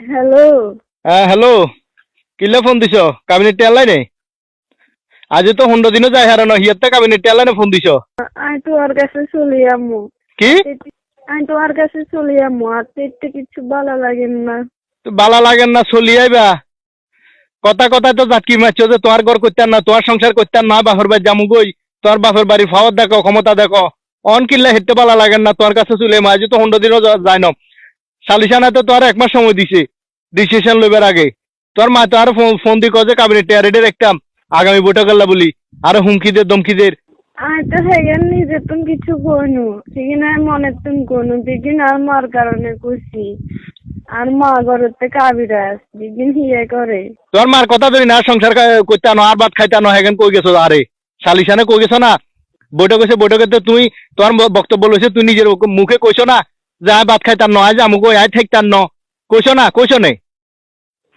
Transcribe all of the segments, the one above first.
Hello. হ্যাঁ hello, কিলে phone দিছ? কাবিনেট টেলাই নেই আজি তো 15 দিনও যায় হারানো হিয়াতে কাবিনেট টেলাই না ফোন দিছ আমি তোমার কাছে চলে যাবো। কি আমি তোমার কাছে চলে যাবো, আর তো একটু কিছু ভালো লাগে না। তো বালা লাগেন না চলি আইবা কথা কথা তো জাটকি মারছো যে তোমার ঘর করতে না তোমার সংসার করতে না বাপের বাড়ি জামু গই তোমার বাপের বাড়ি ফাওয়ার দেখো ক্ষমতা দেখো অন কিল্লা হেঁটে বালা লাগেন না তোমার কাছে চলে আজি তো 15 দিনও যায় না সালিশানা তো তোমার 1 মাস সময় দিছে ডিসিশন লইবার আগে তোর মা তো আর ফোন দি কজে কাবিনেট টেয়ারেডে দেখতাম আগামী বৈঠক আল্লাহ বলি আর হুমকিদের দমকিদের আমি তো সেখানে নিজে তুমি কিছু কইনু, সেখানে মনে তুমি কইনু, যেদিন আর মার কারণে কইছি। আর মা ঘরেতে কাবিরাজ যেদিন হিয়ে করে। তোর মার কথা ধরি না সংসার করতে আনো আর ভাত খাইতে আনো হেগেন কই গেছো আরে সালিশানে কই গেছো না বৈঠক হয়েছে বৈঠকে তো তুই তোর বক্তব্য লইছে তুই নিজের মুখে কইছো না যে আয় ভাত খাইতে আনো আজ আমুক আয় ঠেকতে আনো কইছো না কইছো নে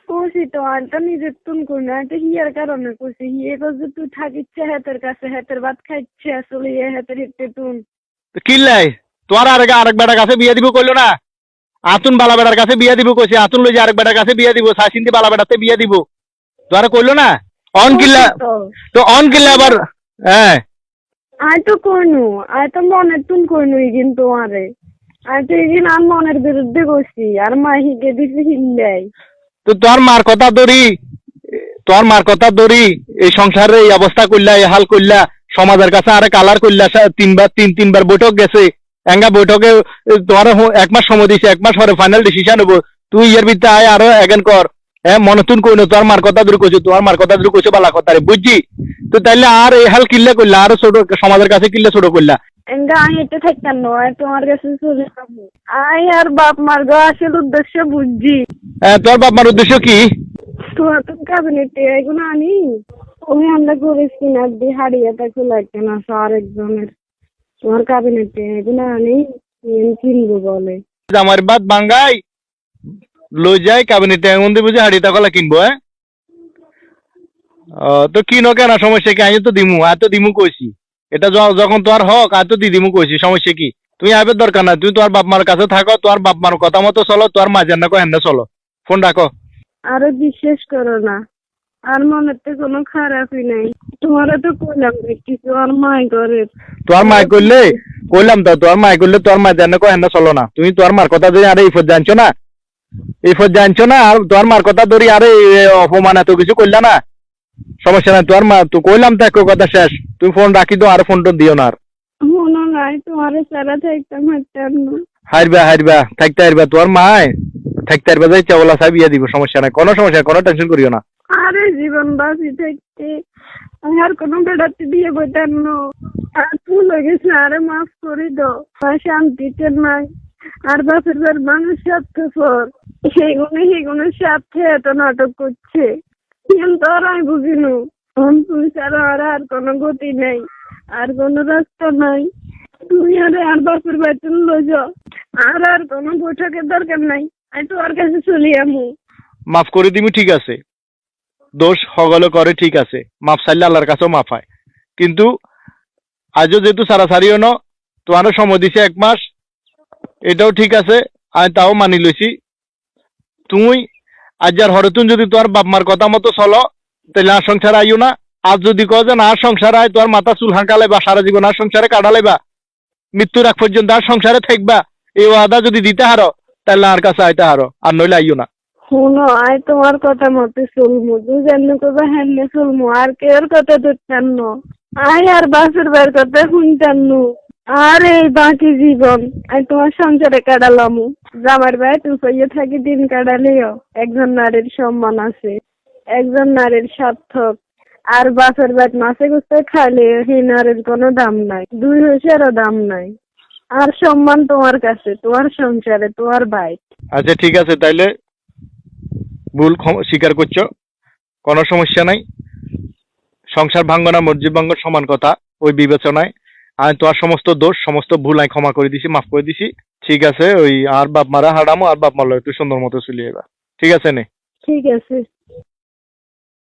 কইছি তো, আমি তো নিজে তুমি কইনু, আমি তো হিয়ার কারণে কইছি। হিয়ে কইছে তুই থাকিচ্ছে হাতের কাছে, হাতের ভাত খাইচ্ছে আসলে হাতের হিতে তুন। কিল্লাই তোর আরেক বেটার কাছে বিয়ে দিব কইলো না আতুন বালা বেটার কাছে বিয়ে দিব কইছে আতুন লই যে আরেক বেটার কাছে বিয়ে দিব সাসিন্দি বালা বেটাতে বিয়ে দিব তোরা কইলো না অন কিল্লা তো অন কিল্লা আবার হ্যাঁ আমি তো কইনু, আমি তো মনে তুমি কইনু কিন্তু তোমারে। আমি তো এদিন আর মনের বিরুদ্ধে কইছি, আর মা হিগে দিছে হিল্লাই। তো তোর মার কথা ধরি এই সংসারে এই অবস্থা করলা এই হাল করলা সমাজের কাছে আরে কালার করলা তিনবার বৈঠক গেছে এঙ্গা বৈঠকে তোমার 1 মাস সময় দিছে 1 মাস পরে ফাইনাল ডিসিশন হবো তুই এর ভিতরে আয় আরো এগেন কর মনে তুন কইনো তোর মার কথা ধরে কইছো তোমার মার কথা ধরে কইছো বালা কথা রে বুঝছি তো তাইলে আর এই হাল কিল্লা করলা আরো ছোট সমাজের কাছে কিল্লা ছোট করলা এঙ্গা আমি এটা থাকতাম নয়, তোমার কাছে চলে যাবো। আই আর বাপ মার গো আসল উদ্দেশ্য বুঝছি। তোর বাপ মার উদ্দেশ্য কি তোমার তো ক্যাবিনেটে এগুলো আনি ওই আমরা করেছি না দিয়ে হারিয়েটা খোলাইতে না আরেকজনের। তোমার ক্যাবিনেটে এগুলো আনি কিনবো বলে। আমার বাদ বাঙ্গাই লই যাই কাবিনেটে এমন দিব যে হাড়ি টাকা কিনবো তো কিনো কেন সমস্যা কি আমি তো দিমু আর তো দিমু কইছি এটা যখন তোর হক আর তো দিদিমু কইছি সমস্যা কি তুমি আইবার দরকার না তুই তোর বাপ মার কাছে থাকো তোর বাপ মার কথা মতো চলো তোর মাঝে না হেন্দে চলো ফোন রাখো আরো বিশ্বাস করো না, আর মনে তো কোনো খারাপই নাই। তোমারও তো কইলাম কিছু আর মাই করে তোর মাই করলে কইলাম তো তোর মাই করলে তোর মা জানে হেন্দে চলো না তুমি তোর মার কথা ধরে আরে ইফত জানছো না আর তোর মার কথা ধরি আরে অপমান এত কিছু করলা না সমস্যা নাই তোর মা তুই কইলাম তো এক কথা শেষ তুমি ফোন রাখি দো আর ফোন টোন দিও না আর মনে নাই তোমার সারা থাকতাম হারবা থাকতে হারবা তোর মায় থাকতে হারবা যাই চাওলা সাহেব ইয়ে দিব সমস্যা নাই কোনো সমস্যা কোনো টেনশন করিও না আরে জীবন বাঁচি থাকতে আমি আর কোনো বেড়াতে দিয়ে বইতাম না। আর ভুল হয়ে গেছে, আরে মাফ করে দাও। শান্তিতে নাই আর বাপের বার মানুষ স্বার্থপর সেগুলো স্বার্থে এত নাটক করছে কিন্তু আর আমি বুঝিনি তুমি ছাড়া আর কোনো গতি নেই আর কোনো রাস্তা নাই। তুমি আর বাপের বাড়িতে লই যাও আর কোনো বৈঠকের দরকার নাই। আমি তোমার কাছে চলি আমি মাফ করে দিবি ঠিক আছে দোষ হগলে করে ঠিক আছে মাফ চাইলে আল্লাহর কাছেও মাফ হয় কিন্তু আজও যেহেতু সারাসারিও ন তোমারও সময় দিছে 1 মাস এটাও ঠিক আছে আমি তাও মানি লইছি তুই আজ আর হরতুন যদি তোর বাপ মার কথা মতো চলো তাহলে আর সংসার আইও না আজ যদি কো যে না সংসার আয় তোর মাথা চুল হাঁকালে বা সারা জীবন আর সংসারে কাটালেবা মৃত্যুর আগ পর্যন্ত আর সংসারে থাকবা এই ওয়াদা যদি দিতে হারো তাহলে আর কাছে আইতে হারো আর নইলে আইও না। শুনো আয় তোমার কথা মতো চলমু দুজনে কবা হ্যান্নে চলমু আর কেউর কথা ধরতেন না। আয় আর বাসের বের কথা শুনতেন নু আর এই বাকি জীবন আমি তোমার সংসারে কাটালামু। জামার ভাই তুই কইয়ে থাকি দিন কাটালেও একজন নারীর সম্মান আছে, একজন নারীর সার্থক। আর বাসের বেট মাসে গুছতে খাইলে সেই নারীর কোনো দাম নাই, 2 পয়সারও দাম নাই। আর সম্মান তোমার কাছে, তোমার সংসারে, তোমার ভাই। আচ্ছা ঠিক আছে তাইলে ভুল স্বীকার করছো কোনো সমস্যা নাই সংসার ভাঙ্গ না মসজিদ ভাঙ্গ সমান কথা ওই বিবেচনায় আমি তোমার সমস্ত দোষ সমস্ত ভুল আমি ক্ষমা করে দিছি মাফ করে দিছি ঠিক আছে ওই আর বাপ মারা হারামো আর বাপ মারলো একটু সুন্দর মতো চলিয়ে এবার ঠিক আছে নে ঠিক আছে।